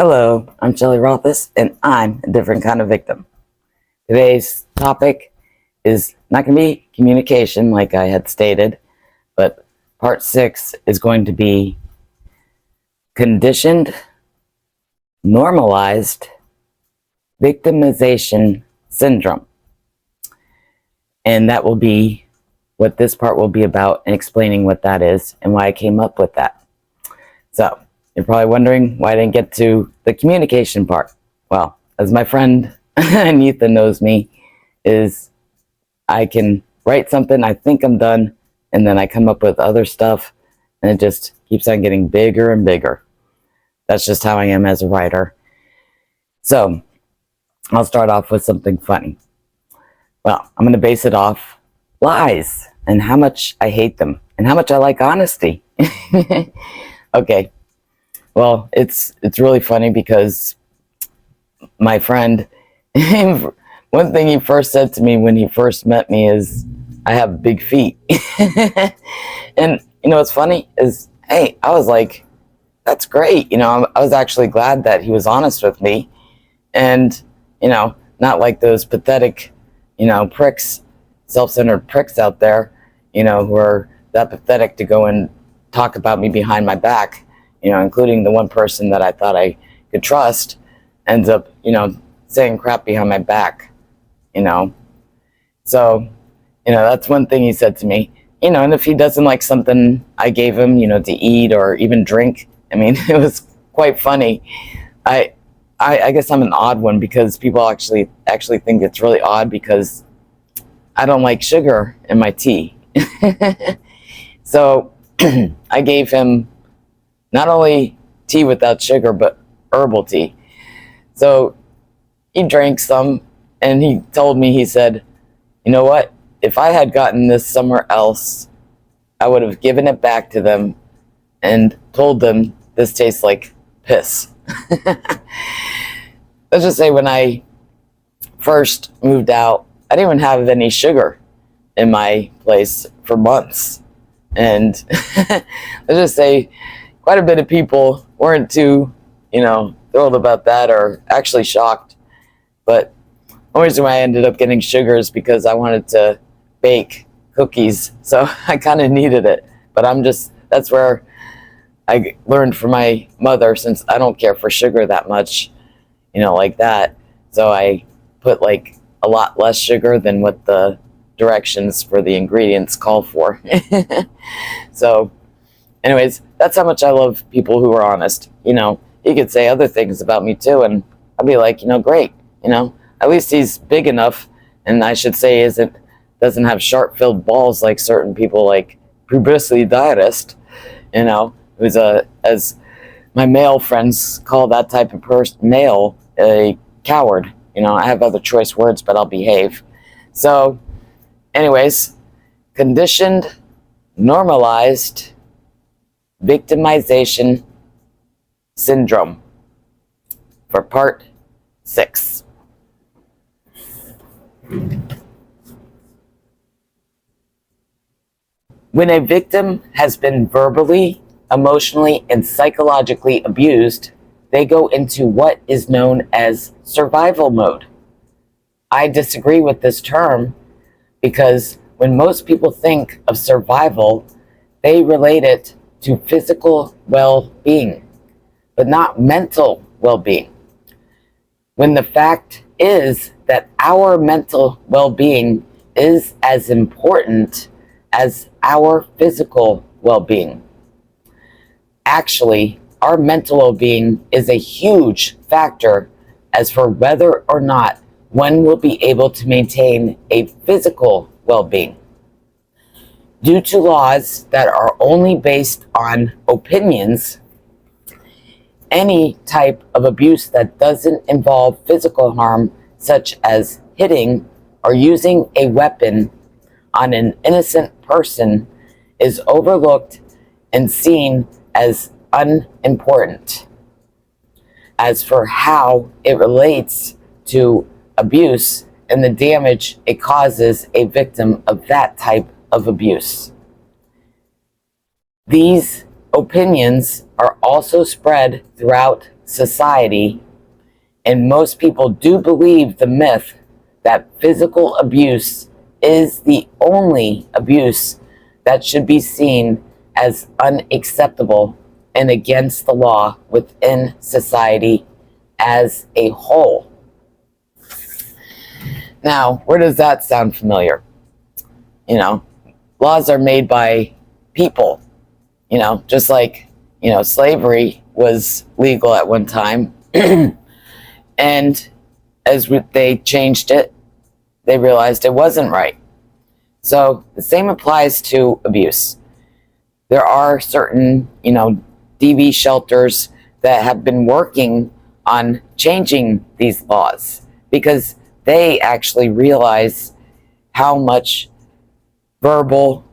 Hello, I'm Shelley Rothus, and I'm a different kind of victim. Today's topic is not going to be communication like I had stated, but part 6 is going to be conditioned, normalized victimization syndrome. And that will be what this part will be about, and explaining what that is and why I came up with that. So, you're probably wondering why I didn't get to the communication part. Well, as my friend Anita knows me, is I can write something, I think I'm done, and then I come up with other stuff, and it just keeps on getting bigger and bigger. That's just how I am as a writer. So, I'll start off with something funny. Well, I'm going to base it off lies, and how much I hate them, and how much I like honesty. Okay. Well, it's really funny because my friend, one thing he first said to me when he first met me is, I have big feet. And you know what's funny is, hey, I was like, that's great. You know, I was actually glad that he was honest with me. And, you know, not like those pathetic, you know, pricks, self-centered pricks out there, you know, who are that pathetic to go and talk about me behind my back. You know, including the one person that I thought I could trust, ends up, you know, saying crap behind my back, you know. So, you know, that's one thing he said to me. You know, and if he doesn't like something I gave him, you know, to eat or even drink, I mean, it was quite funny. I guess I'm an odd one because people actually think it's really odd because I don't like sugar in my tea. So I gave him not only tea without sugar, but herbal tea. So he drank some, and he told me, he said, you know what? If I had gotten this somewhere else, I would have given it back to them and told them this tastes like piss. Let's just say when I first moved out, I didn't even have any sugar in my place for months. And let's just say quite a bit of people weren't too, you know, thrilled about that, or actually shocked. But the only reason why I ended up getting sugar is because I wanted to bake cookies. So I kind of needed it. But that's where I learned from my mother, since I don't care for sugar that much, you know, like that. So I put like a lot less sugar than what the directions for the ingredients call for. So anyways, that's how much I love people who are honest. You know, he could say other things about me too, and I'd be like, you know, great. You know, at least he's big enough, and I should say doesn't have sharp-filled balls like certain people, like publicity dietist. You know, who's as my male friends call that type of male, a coward. You know, I have other choice words, but I'll behave. So, anyways, conditioned, normalized victimization syndrome for part 6. When a victim has been verbally, emotionally, and psychologically abused, they go into what is known as survival mode. I disagree with this term because when most people think of survival, they relate it to physical well-being, but not mental well-being. When the fact is that our mental well-being is as important as our physical well-being. Actually, our mental well-being is a huge factor as for whether or not one will be able to maintain a physical well-being. Due to laws that are only based on opinions, any type of abuse that doesn't involve physical harm, such as hitting or using a weapon on an innocent person, is overlooked and seen as unimportant. As for how it relates to abuse and the damage it causes a victim of that type of abuse, these opinions are also spread throughout society, and most people do believe the myth that physical abuse is the only abuse that should be seen as unacceptable and against the law within society as a whole. Now, where does that sound familiar? Laws are made by people, just like, slavery was legal at one time. And as they changed it, they realized it wasn't right. So the same applies to abuse. There are certain, DV shelters that have been working on changing these laws because they actually realize how much verbal,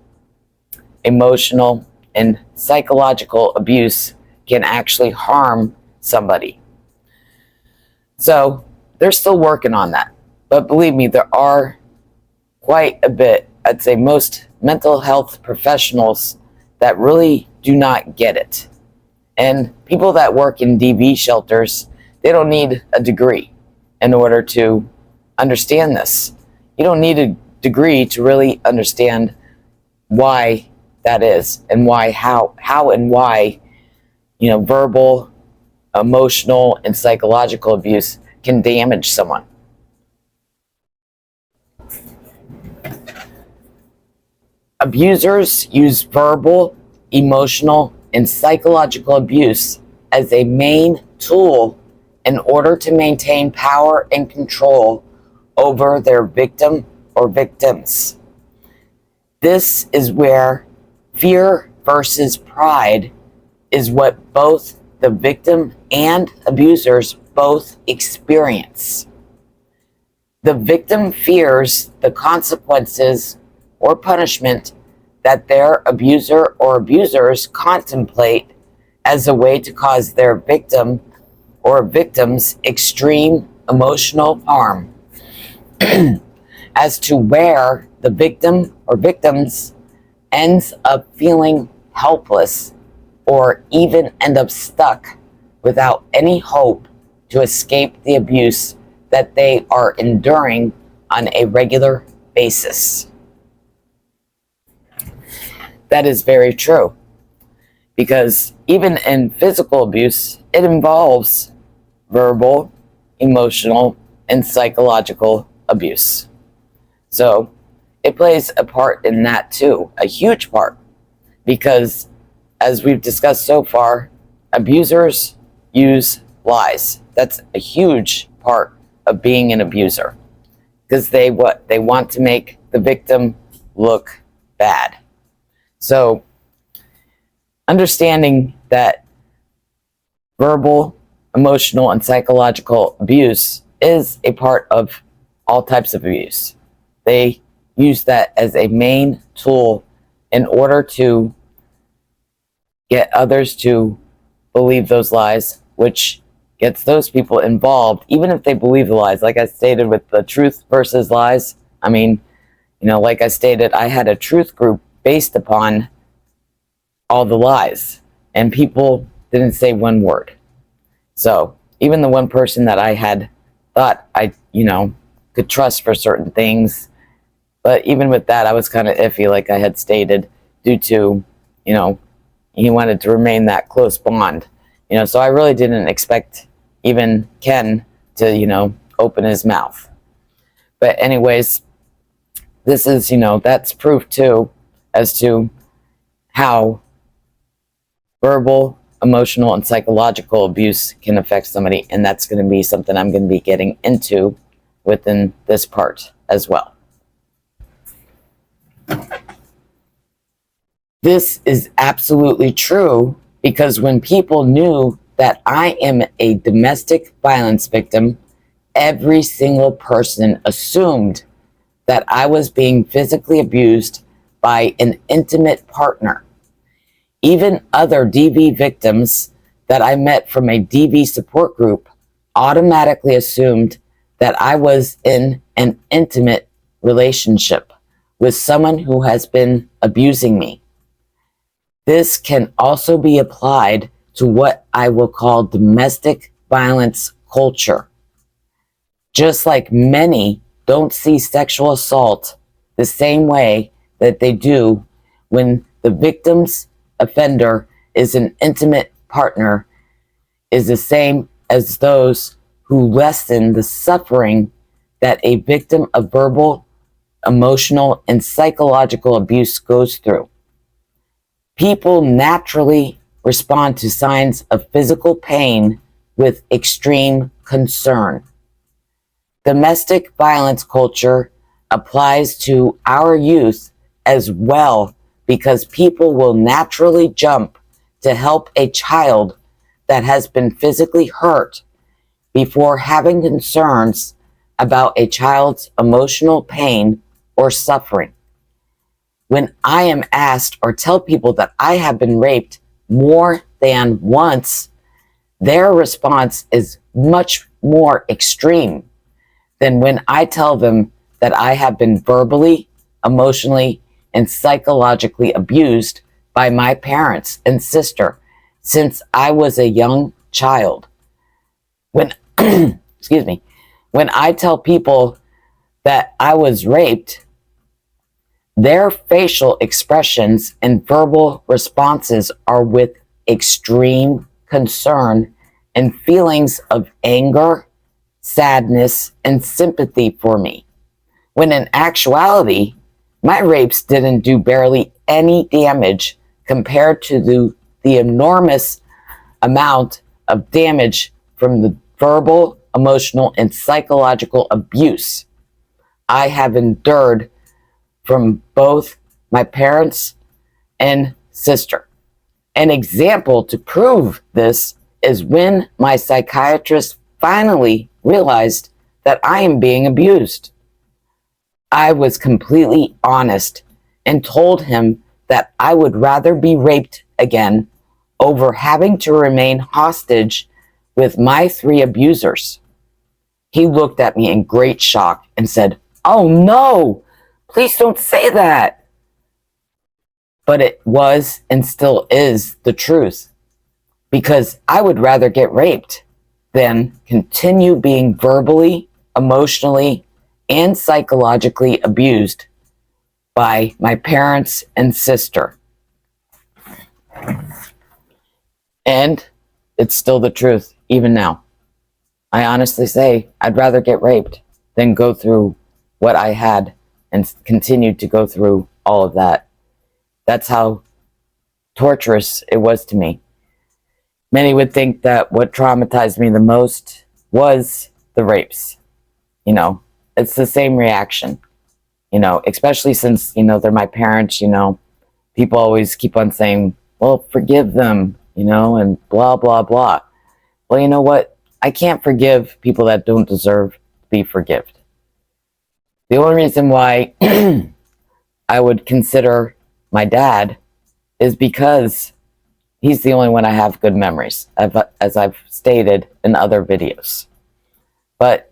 emotional, and psychological abuse can actually harm somebody. So they're still working on that. But believe me, there are quite a bit, I'd say most mental health professionals that really do not get it. And people that work in DV shelters, they don't need a degree in order to understand this. You don't need a degree to really understand why that is and why, how and why, verbal, emotional, and psychological abuse can damage someone. Abusers use verbal, emotional, and psychological abuse as a main tool in order to maintain power and control over their victim or victims. This is where fear versus pride is what both the victim and abusers both experience. The victim fears the consequences or punishment that their abuser or abusers contemplate as a way to cause their victim or victims extreme emotional harm, as to where the victim or victims ends up feeling helpless or even end up stuck without any hope to escape the abuse that they are enduring on a regular basis. That is very true, because even in physical abuse, it involves verbal, emotional, and psychological abuse. So it plays a part in that too, a huge part, because as we've discussed so far, abusers use lies. That's a huge part of being an abuser, because they want to make the victim look bad. So understanding that verbal, emotional, and psychological abuse is a part of all types of abuse. They use that as a main tool in order to get others to believe those lies, which gets those people involved, even if they believe the lies. Like I stated with the truth versus lies, like I stated, I had a truth group based upon all the lies, and people didn't say one word. So even the one person that I had thought I, could trust for certain things, but even with that, I was kind of iffy, like I had stated, due to, he wanted to remain that close bond. So I really didn't expect even Ken to, open his mouth. But anyways, this is, that's proof too as to how verbal, emotional, and psychological abuse can affect somebody. And that's going to be something I'm going to be getting into within this part as well. This is absolutely true, because when people knew that I am a domestic violence victim, every single person assumed that I was being physically abused by an intimate partner. Even other DV victims that I met from a DV support group automatically assumed that I was in an intimate relationship with someone who has been abusing me. This can also be applied to what I will call domestic violence culture. Just like many don't see sexual assault the same way that they do when the victim's offender is an intimate partner, is the same as those who lessen the suffering that a victim of verbal, emotional, and psychological abuse goes through. People naturally respond to signs of physical pain with extreme concern. Domestic violence culture applies to our youth as well because people will naturally jump to help a child that has been physically hurt before having concerns about a child's emotional pain or suffering. When I am asked or tell people that I have been raped more than once, their response is much more extreme than when I tell them that I have been verbally, emotionally, and psychologically abused by my parents and sister since I was a young child. When, excuse me, when I tell people that I was raped, their facial expressions and verbal responses are with extreme concern and feelings of anger, sadness, and sympathy for me. When in actuality, my rapes didn't do barely any damage compared to the enormous amount of damage from the verbal, emotional, and psychological abuse I have endured from both my parents and sister. An example to prove this is when my psychiatrist finally realized that I am being abused. I was completely honest and told him that I would rather be raped again over having to remain hostage with my 3 abusers. He looked at me in great shock and said, "Oh no, please don't say that." But it was and still is the truth, because I would rather get raped than continue being verbally, emotionally, and psychologically abused by my parents and sister. And it's still the truth, even now. I honestly say I'd rather get raped than go through what I had and continue to go through all of that. That's how torturous it was to me. Many would think that what traumatized me the most was the rapes. It's the same reaction, especially since, they're my parents, people always keep on saying, well, forgive them, and blah, blah, blah. Well, you know what? I can't forgive people that don't deserve to be forgiven. The only reason why I would consider my dad is because he's the only one I have good memories, as I've stated in other videos. But,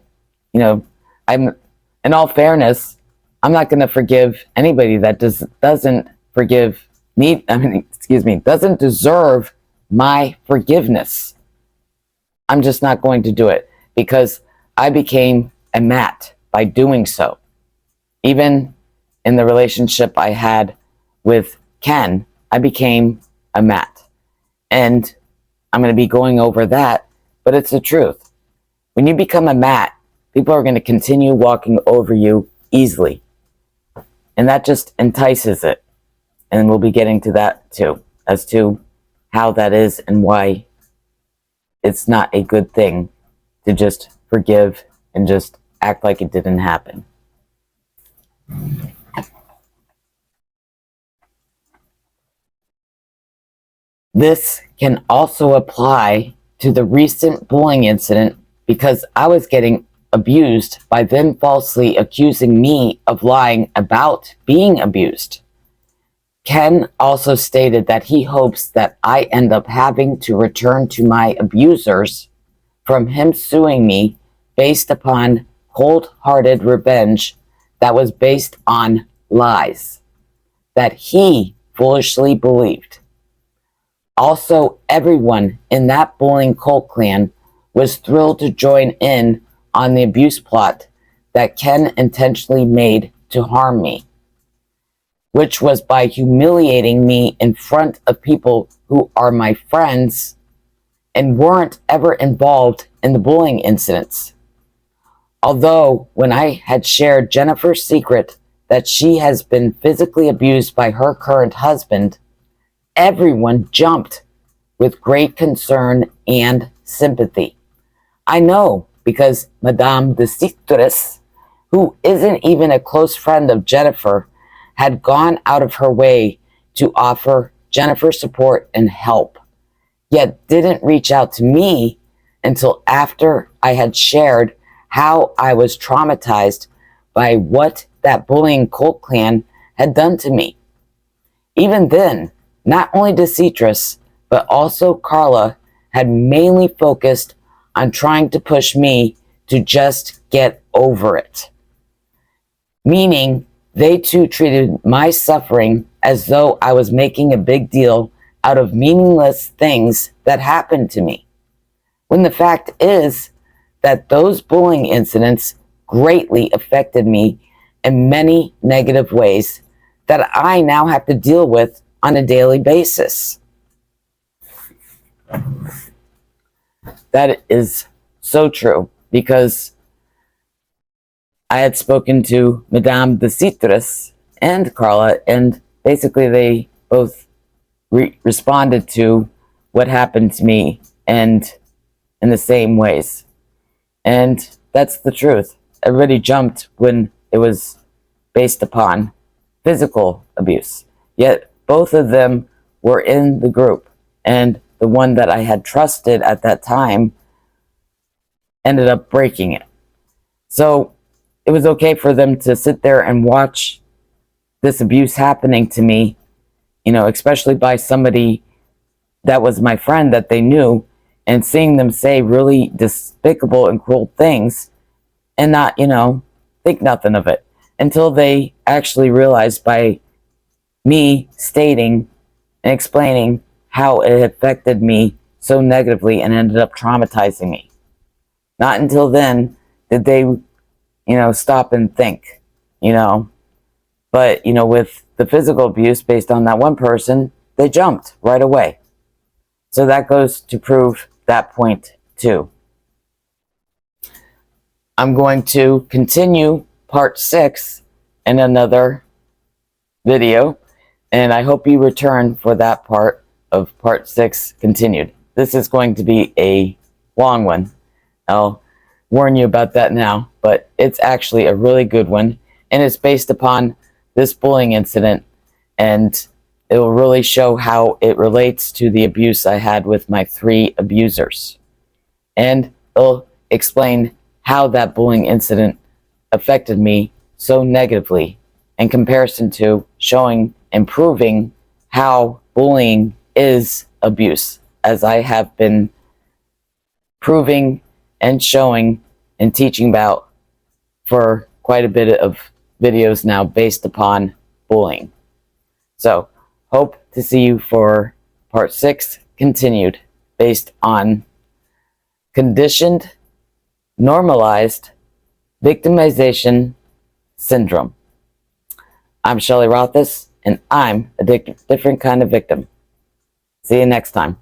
I'm, in all fairness, I'm not going to forgive anybody that doesn't forgive me, doesn't deserve my forgiveness. I'm just not going to do it because I became a mat by doing so. Even in the relationship I had with Ken, I became a mat. And I'm going to be going over that, but it's the truth. When you become a mat, people are going to continue walking over you easily. And that just entices it. And we'll be getting to that too, as to how that is and why it's not a good thing to just forgive and just act like it didn't happen. This can also apply to the recent bullying incident because I was getting abused by them falsely accusing me of lying about being abused. Ken also stated that he hopes that I end up having to return to my abusers from him suing me based upon cold-hearted revenge that was based on lies that he foolishly believed. Also, everyone in that bullying cult clan was thrilled to join in on the abuse plot that Ken intentionally made to harm me, which was by humiliating me in front of people who are my friends and weren't ever involved in the bullying incidents. Although, when I had shared Jennifer's secret that she has been physically abused by her current husband, everyone jumped with great concern and sympathy. I know because Madame de Citrus, who isn't even a close friend of Jennifer, had gone out of her way to offer Jennifer support and help, yet didn't reach out to me until after I had shared how I was traumatized by what that bullying cult clan had done to me. Even then, not only DeCitrus, but also Carla had mainly focused on trying to push me to just get over it. Meaning, they too treated my suffering as though I was making a big deal out of meaningless things that happened to me. When the fact is that those bullying incidents greatly affected me in many negative ways that I now have to deal with on a daily basis. That is so true, because I had spoken to Madame de Citrus and Carla, and basically they both responded to what happened to me, and in the same ways. And that's the truth. Everybody jumped when it was based upon physical abuse. Yet both of them were in the group, and the one that I had trusted at that time ended up breaking it. So it was okay for them to sit there and watch this abuse happening to me, especially by somebody that was my friend that they knew, and seeing them say really despicable and cruel things and not, think nothing of it until they actually realized by me stating and explaining how it affected me so negatively and ended up traumatizing me. Not until then did they, stop and think, But, with the physical abuse based on that one person, they jumped right away. So that goes to prove that point too. I'm going to continue part 6 in another video, and I hope you return for that part of part 6 continued. This is going to be a long one. I'll warn you about that now, but it's actually a really good one, and it's based upon this bullying incident, and it will really show how it relates to the abuse I had with my 3 abusers. And it'll explain how that bullying incident affected me so negatively in comparison to showing and proving how bullying is abuse, as I have been proving and showing and teaching about for quite a bit of videos now based upon bullying. So, hope to see you for part 6 continued based on conditioned, normalized victimization syndrome. I'm Shelley Rothus, and I'm a different kind of victim. See you next time.